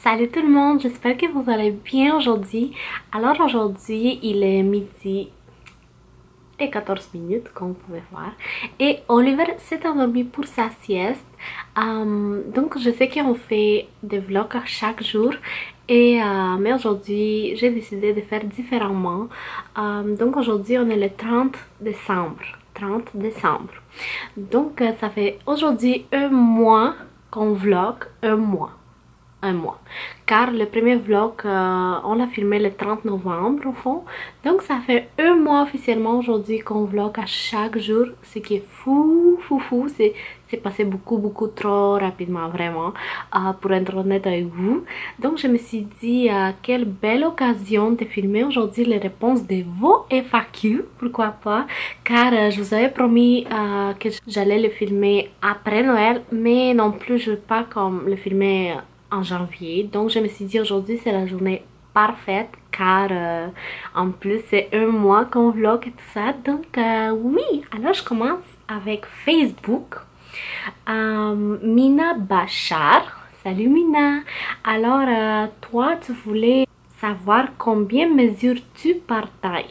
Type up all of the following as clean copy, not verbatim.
Salut tout le monde, j'espère que vous allez bien aujourd'hui. Alors aujourd'hui, il est midi et 14 minutes comme vous pouvez voir. Et Oliver s'est endormi pour sa sieste. Donc je sais qu'on fait des vlogs chaque jour. Mais aujourd'hui, j'ai décidé de faire différemment. Donc aujourd'hui, on est le 30 décembre. 30 décembre. Donc ça fait aujourd'hui un mois qu'on vlog. Un mois. Car le premier vlog, on l'a filmé le 30 novembre au fond. Donc ça fait un mois officiellement aujourd'hui qu'on vlog à chaque jour. Ce qui est fou. C'est passé beaucoup trop rapidement vraiment. Pour être honnête avec vous. Donc je me suis dit quelle belle occasion de filmer aujourd'hui les réponses de vos FAQ. Pourquoi pas. Car je vous avais promis que j'allais le filmer après Noël. Mais non plus je ne veux pas comme le filmer en janvier. Donc je me suis dit aujourd'hui c'est la journée parfaite car en plus c'est un mois qu'on vlog et tout ça. Donc oui, alors je commence avec Facebook. Mina Bachar. Salut Mina. Alors toi tu voulais savoir combien mesures-tu par taille?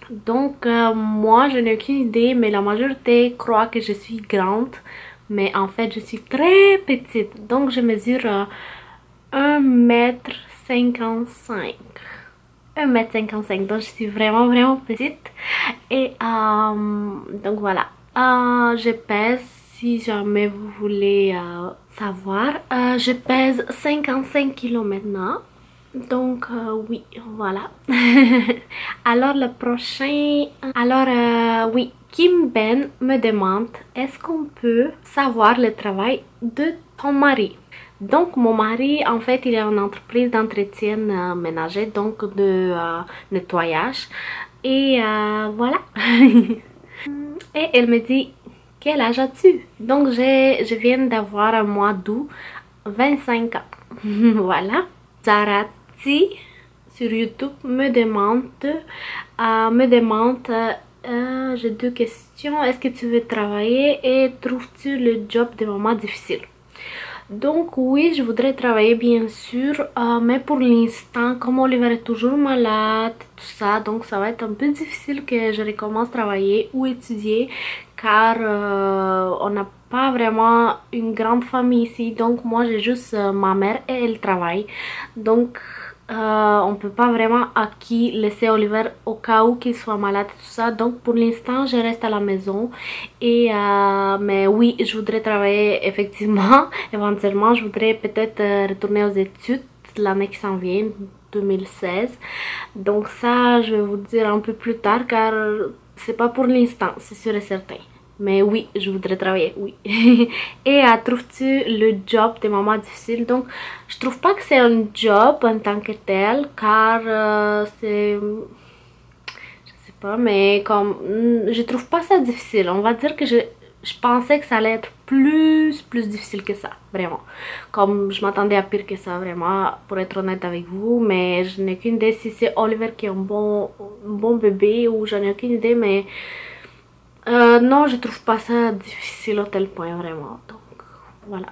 Donc moi je n'ai aucune idée mais la majorité croit que je suis grande. Mais en fait, je suis très petite. Donc, je mesure 1m55. 1m55. Donc, je suis vraiment petite. Et donc, voilà. Je pèse, si jamais vous voulez savoir. Je pèse 55 kg maintenant. Donc oui, voilà. Alors le prochain... Alors oui, Kim Ben me demande est-ce qu'on peut savoir le travail de ton mari? Donc mon mari en fait il a une entreprise d'entretien ménager, donc de nettoyage. Et voilà. Et elle me dit quel âge as-tu? Donc je viens d'avoir un mois d'août 25 ans. Voilà. Zarati sur YouTube me demande j'ai deux questions. Est-ce que tu veux travailler et trouves-tu le job de maman difficile? Donc oui, je voudrais travailler bien sûr, mais pour l'instant, comme Oliver est toujours malade, tout ça, donc ça va être un peu difficile que je recommence à travailler ou étudier, car on n'a pas vraiment une grande famille ici, donc moi j'ai juste ma mère et elle travaille, donc on peut pas vraiment qui laisser Oliver au cas où qu'il soit malade et tout ça. Donc pour l'instant je reste à la maison. Et mais oui, je voudrais travailler effectivement. Éventuellement je voudrais peut-être retourner aux études l'année qui s'en vient, 2016. Donc ça je vais vous dire un peu plus tard car c'est pas pour l'instant, c'est sûr et certain. Mais oui, je voudrais travailler, oui. Et trouves-tu le job de maman difficile? Donc, je trouve pas que c'est un job en tant que tel, car c'est... Je sais pas, mais comme... Je trouve pas ça difficile. On va dire que je pensais que ça allait être plus difficile que ça, vraiment. Comme je m'attendais à pire que ça, vraiment, pour être honnête avec vous. Mais je n'ai aucune idée si c'est Oliver qui est un bon bébé ou j'en ai aucune idée, mais... non, je trouve pas ça difficile au tel point vraiment, donc voilà.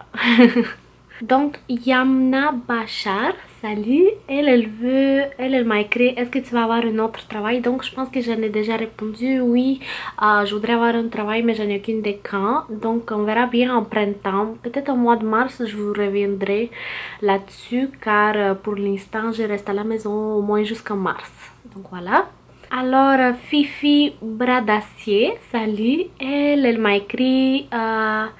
Donc Yamna Bachar, salut, elle m'a écrit est-ce que tu vas avoir un autre travail? Donc je pense que j'en ai déjà répondu oui, je voudrais avoir un travail mais j'en ai aucune idée quand, donc on verra bien en printemps, peut-être au mois de mars je vous reviendrai là-dessus car pour l'instant je reste à la maison au moins jusqu'en mars, donc voilà. Alors Fifi Bradassier, salut, elle m'a écrit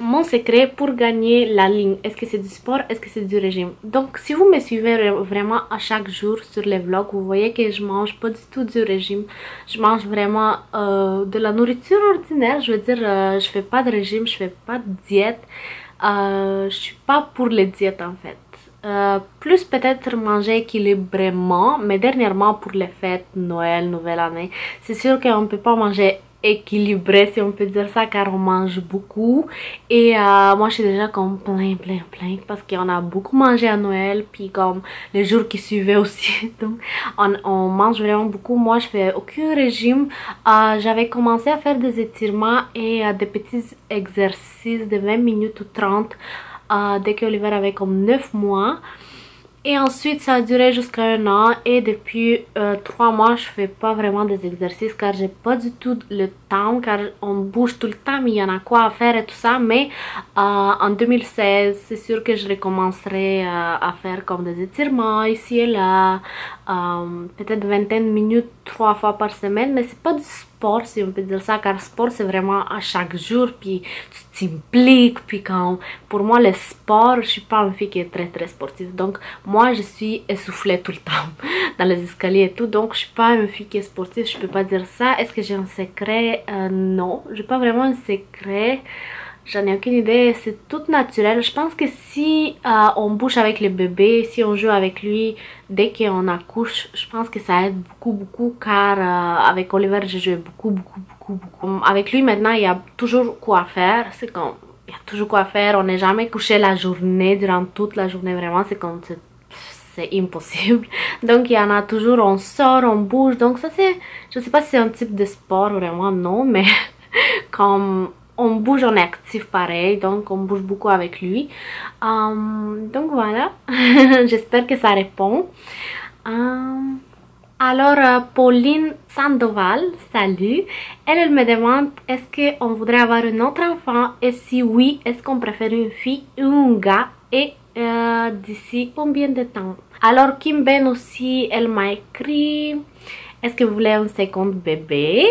mon secret pour gagner la ligne. Est-ce que c'est du sport, est-ce que c'est du régime? Donc si vous me suivez vraiment à chaque jour sur les vlogs, vous voyez que je mange pas du tout du régime. Je mange vraiment de la nourriture ordinaire, je veux dire je fais pas de régime, je fais pas de diète. Je suis pas pour les diètes en fait. Plus peut-être manger équilibrément, mais dernièrement pour les fêtes, Noël, Nouvelle Année, c'est sûr qu'on ne peut pas manger équilibré si on peut dire ça car on mange beaucoup et moi je suis déjà comme plein parce qu'on a beaucoup mangé à Noël puis comme les jours qui suivaient aussi donc on mange vraiment beaucoup. Moi je fais aucun régime, j'avais commencé à faire des étirements et des petits exercices de 20 minutes ou 30 dès qu'Oliver avait comme 9 mois Et ensuite ça a duré jusqu'à 1 an et depuis 3 mois je fais pas vraiment des exercices car j'ai pas du tout le temps, car on bouge tout le temps mais il y en a quoi à faire et tout ça. Mais en 2016 c'est sûr que je recommencerai à faire comme des étirements ici et là, peut-être vingtaine de minutes 3 fois par semaine, mais c'est pas du sport si on peut dire ça, car sport c'est vraiment à chaque jour puis tu t'impliques, puis quand pour moi le sport, je suis pas une fille qui est très sportive, donc moi je suis essoufflée tout le temps dans les escaliers et tout, donc je suis pas une fille qui est sportive, je peux pas dire ça. Est-ce que j'ai un secret? Non, j'ai pas vraiment un secret, j'en ai aucune idée, c'est tout naturel. Je pense que si on bouge avec le bébé, si on joue avec lui dès qu'on accouche, je pense que ça aide beaucoup car avec Oliver j'ai joué beaucoup. Avec lui maintenant il y a toujours quoi faire, c'est comme il y a toujours quoi faire, on n'est jamais couché la journée, durant toute la journée vraiment, c'est comme c'est impossible. Donc il y en a toujours, on sort, on bouge, donc ça c'est, je sais pas si c'est un type de sport vraiment, non, mais comme on bouge, on est actif pareil, donc on bouge beaucoup avec lui. Donc voilà, j'espère que ça répond. Alors Pauline Sandoval, salut, elle me demande est-ce qu'on voudrait avoir un autre enfant et si oui, est-ce qu'on préfère une fille ou un gars et d'ici combien de temps? Alors Kim Ben aussi, elle m'a écrit est-ce que vous voulez un second bébé?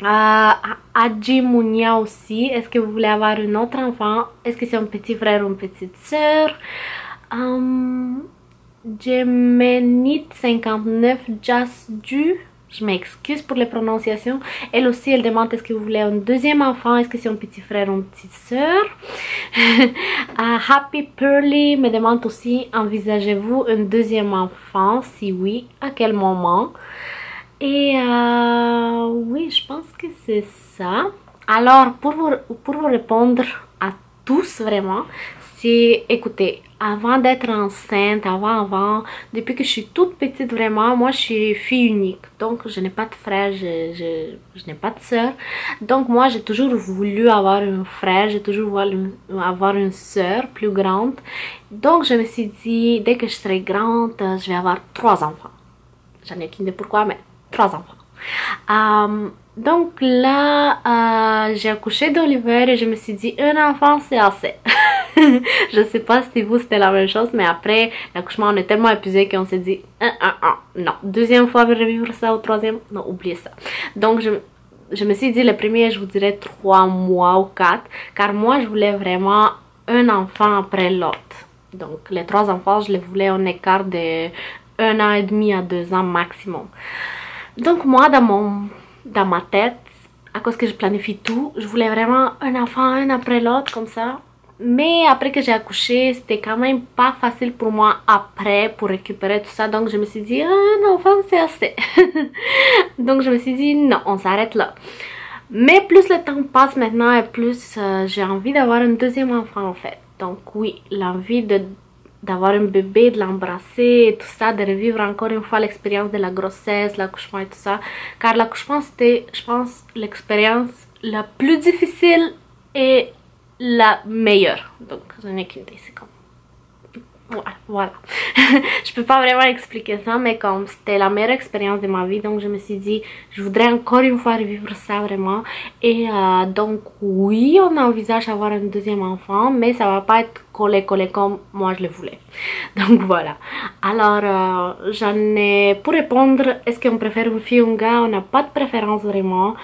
Adji Mounia aussi, est-ce que vous voulez avoir un autre enfant? Est-ce que c'est un petit frère ou une petite soeur? Gemenit 59 Jasdu, je m'excuse pour les prononciations. Elle aussi, elle demande est-ce que vous voulez un deuxième enfant, est-ce que c'est un petit frère ou une petite soeur. Happy Pearly me demande aussi envisagez-vous un deuxième enfant, si oui, à quel moment? Et oui, je pense que c'est ça. Alors pour vous répondre à tous vraiment, c'est écoutez, avant d'être enceinte, depuis que je suis toute petite vraiment, moi je suis fille unique, donc je n'ai pas de frère, je n'ai pas de soeur, donc moi j'ai toujours voulu avoir un frère, j'ai toujours voulu avoir une soeur plus grande, donc je me suis dit dès que je serai grande je vais avoir 3 enfants, j'en ai aucune idée pourquoi mais 3 enfants. Donc là, j'ai accouché d'Oliver et je me suis dit un enfant c'est assez. Je sais pas si vous c'était la même chose, mais après l'accouchement on est tellement épuisé qu'on s'est dit non, deuxième fois revivre ça ou troisième, non, oubliez ça. Donc je me suis dit le premier je vous dirais 3 mois ou 4, car moi je voulais vraiment un enfant après l'autre. Donc les 3 enfants je les voulais en écart de 1 an et demi à 2 ans maximum. Donc moi dans ma tête, à cause que je planifie tout, je voulais vraiment un enfant un après l'autre comme ça. Mais après que j'ai accouché, c'était quand même pas facile pour moi après pour récupérer tout ça. Donc je me suis dit un enfant c'est assez. Donc je me suis dit non, on s'arrête là. Mais plus le temps passe maintenant et plus j'ai envie d'avoir un deuxième enfant en fait. Donc oui, l'envie d'avoir un bébé, de l'embrasser et tout ça, de revivre encore une fois l'expérience de la grossesse, l'accouchement et tout ça. Car l'accouchement c'était, je pense, l'expérience la plus difficile et la meilleure. Donc j'en ai qu'une idée, c'est comme... Voilà. Je peux pas vraiment expliquer ça, mais comme c'était la meilleure expérience de ma vie, donc je me suis dit je voudrais encore une fois revivre ça vraiment. Et donc oui, on envisage d'avoir un deuxième enfant, mais ça va pas être collé comme moi je le voulais. Donc voilà. Alors j'en ai, pour répondre est-ce qu'on préfère une fille ou un gars, on n'a pas de préférence vraiment.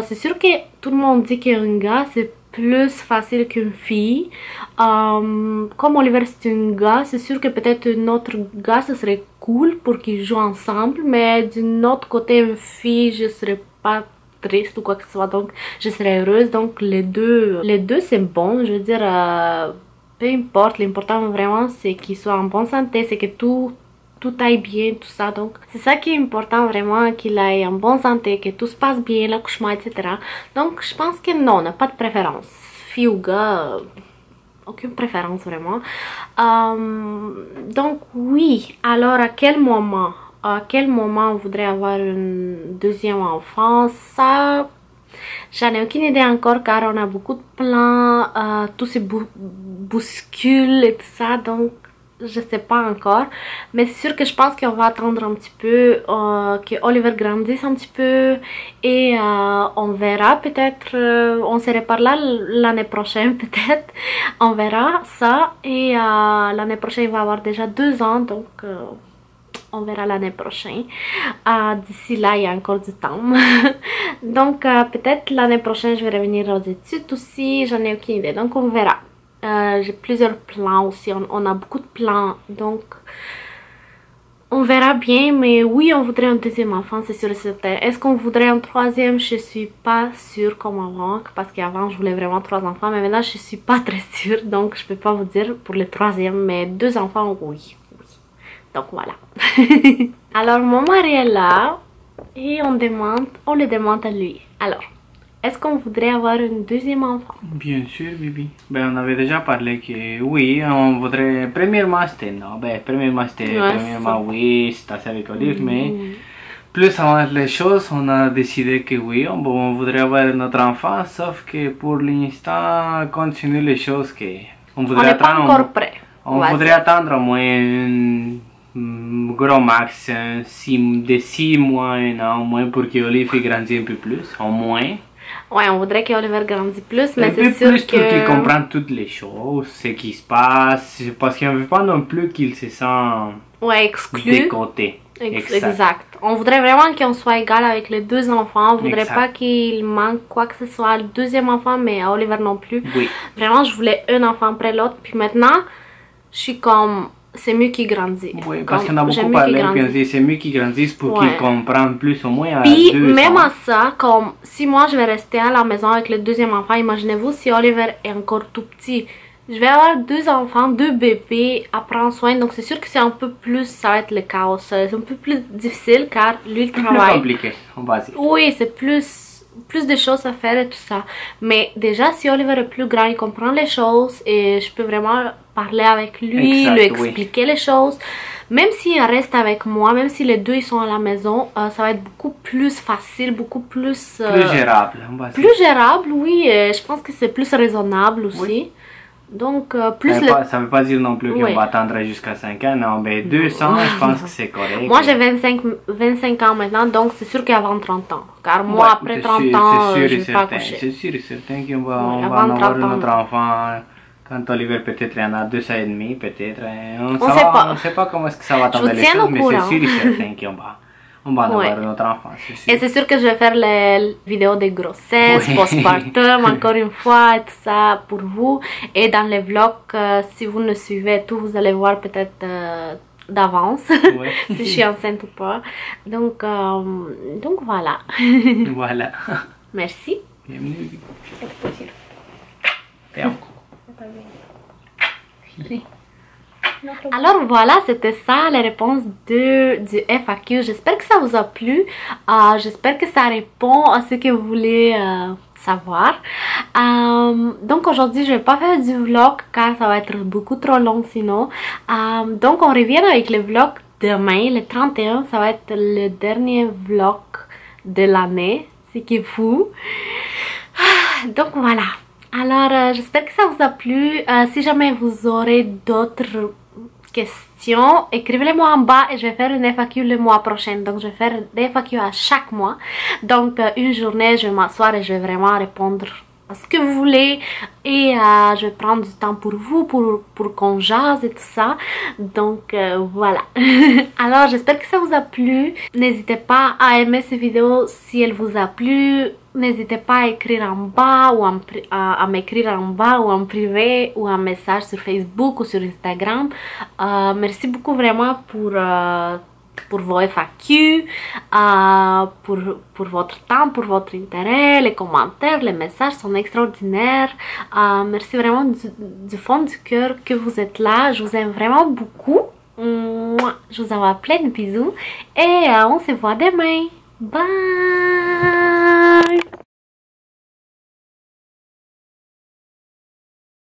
C'est sûr que tout le monde dit qu'un gars c'est plus facile qu'une fille. Comme Oliver c'est un gars, c'est sûr que peut-être un autre gars ce serait cool pour qu'ils jouent ensemble, mais d'un autre côté une fille je serais pas triste ou quoi que ce soit, donc je serais heureuse. Donc les deux c'est bon, je veux dire peu importe, l'important vraiment c'est qu'ils soient en bonne santé, c'est que tout aille bien, tout ça. Donc c'est ça qui est important vraiment, qu'il aille en bonne santé, que tout se passe bien, l'accouchement, etc. Donc je pense que non, on n'a pas de préférence. Fille ou gars, aucune préférence vraiment. Donc oui, alors à quel moment on voudrait avoir un deuxième enfant? Ça, j'en ai aucune idée encore, car on a beaucoup de plans, tout se bouscule et tout ça, donc je sais pas encore, mais c'est sûr que je pense qu'on va attendre un petit peu que Oliver grandisse un petit peu et on verra peut-être, on se répare là l'année prochaine peut-être, on verra ça et l'année prochaine il va avoir déjà 2 ans donc on verra l'année prochaine. D'ici là, il y a encore du temps. Donc, peut-être l'année prochaine, je vais revenir aux études aussi. J'en ai aucune idée. Donc, on verra. J'ai plusieurs plans aussi. On a beaucoup de plans. Donc, on verra bien. Mais oui, on voudrait un deuxième enfant, c'est sûr et certain. Est-ce qu'on voudrait un troisième? Je suis pas sûre comme avant. Parce qu'avant, je voulais vraiment 3 enfants. Mais maintenant, je suis pas très sûre. Donc, je peux pas vous dire pour le troisième. Mais 2 enfants, oui. Donc voilà. Alors mon mari est là et on le demande à lui. Alors, est-ce qu'on voudrait avoir un deuxième enfant? Bien sûr, Bibi. Ben, on avait déjà parlé que oui, on voudrait. Premièrement, c'était non. Ben, premièrement, oui, c'était assez avec Olive, mais plus avant les choses, on a décidé que oui, on voudrait avoir notre enfant, sauf que pour l'instant, continue les choses que. On n'est pas encore prêt. On voudrait attendre au moins gros max de 6 mois, 1 an au moins pour que Olive grandisse un peu plus, au moins. Ouais, on voudrait qu'Oliver grandisse plus, mais c'est sûr plus que... pour qu'il comprenne toutes les choses, ce qui se passe, parce qu'on ne veut pas non plus qu'il se sente exclu. De côté. Exact. On voudrait vraiment qu'on soit égal avec les 2 enfants. On voudrait pas qu'il manque quoi que ce soit le deuxième enfant, mais à Oliver non plus. Oui. Vraiment, je voulais un enfant après l'autre, puis maintenant, je suis comme... C'est mieux qu'il grandisse. Oui, parce qu'on a beaucoup parlé, puis c'est mieux qu'il grandisse pour qu'il comprenne plus au moins à puis, 2 ans. même à ça, comme si moi je vais rester à la maison avec le deuxième enfant, imaginez-vous si Oliver est encore tout petit. Je vais avoir 2 enfants, 2 bébés à prendre soin, donc c'est sûr que c'est un peu plus, ça va être le chaos. C'est un peu plus difficile car lui il travaille. C'est plus compliqué, on va dire. Oui, c'est plus de choses à faire et tout ça. Mais déjà, si Oliver est plus grand, il comprend les choses et je peux vraiment parler avec lui, lui expliquer les choses. Même s'il reste avec moi, même si les 2 ils sont à la maison, ça va être beaucoup plus facile, beaucoup plus... plus gérable, on va dire. Plus gérable, oui. Je pense que c'est plus raisonnable aussi. Oui. Donc, plus... Ça veut pas dire non plus qu'on va attendre jusqu'à 5 ans, non, mais 2 ans, je pense que c'est correct. Moi, j'ai 25 ans maintenant, donc c'est sûr qu'avant 30 ans. Car moi, après 30 ans, je vais pas coucher. C'est sûr et certain qu'on va en avoir notre enfant quand Oliver peut-être en a 2 ans et demi, peut-être. On ne sait pas comment est-ce que ça va tomber les choses, mais c'est sûr et certain qu'on va... On va avoir notre enfant, c'est sûr. Et c'est sûr que je vais faire les vidéos de grossesse, postpartum, encore une fois, et tout ça pour vous. Et dans les vlogs, si vous ne suivez tout, vous allez voir peut-être d'avance si je suis enceinte ou pas. Donc voilà. Voilà. Merci. Bienvenue. Alors voilà, c'était ça les réponses du FAQ. J'espère que ça vous a plu. J'espère que ça répond à ce que vous voulez savoir. Donc aujourd'hui, je vais pas faire du vlog car ça va être beaucoup trop long sinon. Donc on revient avec le vlog demain, le 31. Ça va être le dernier vlog de l'année, ce qui est fou. Donc voilà. Alors j'espère que ça vous a plu. Si jamais vous aurez d'autres questions, écrivez-les-moi en bas et je vais faire une FAQ le mois prochain. Donc je vais faire des FAQ à chaque mois. Donc une journée, je vais m'asseoir et je vais vraiment répondre à ce que vous voulez. Et je vais prendre du temps pour vous, pour qu'on jase et tout ça. Donc voilà. Alors j'espère que ça vous a plu. N'hésitez pas à aimer cette vidéo si elle vous a plu. N'hésitez pas à écrire en bas ou à m'écrire en bas ou en privé ou un message sur Facebook ou sur Instagram. Merci beaucoup vraiment pour vos FAQ, pour votre temps, pour votre intérêt, les commentaires, les messages sont extraordinaires. Merci vraiment du fond du cœur que vous êtes là. Je vous aime vraiment beaucoup. Je vous envoie plein de bisous et on se voit demain. Bye!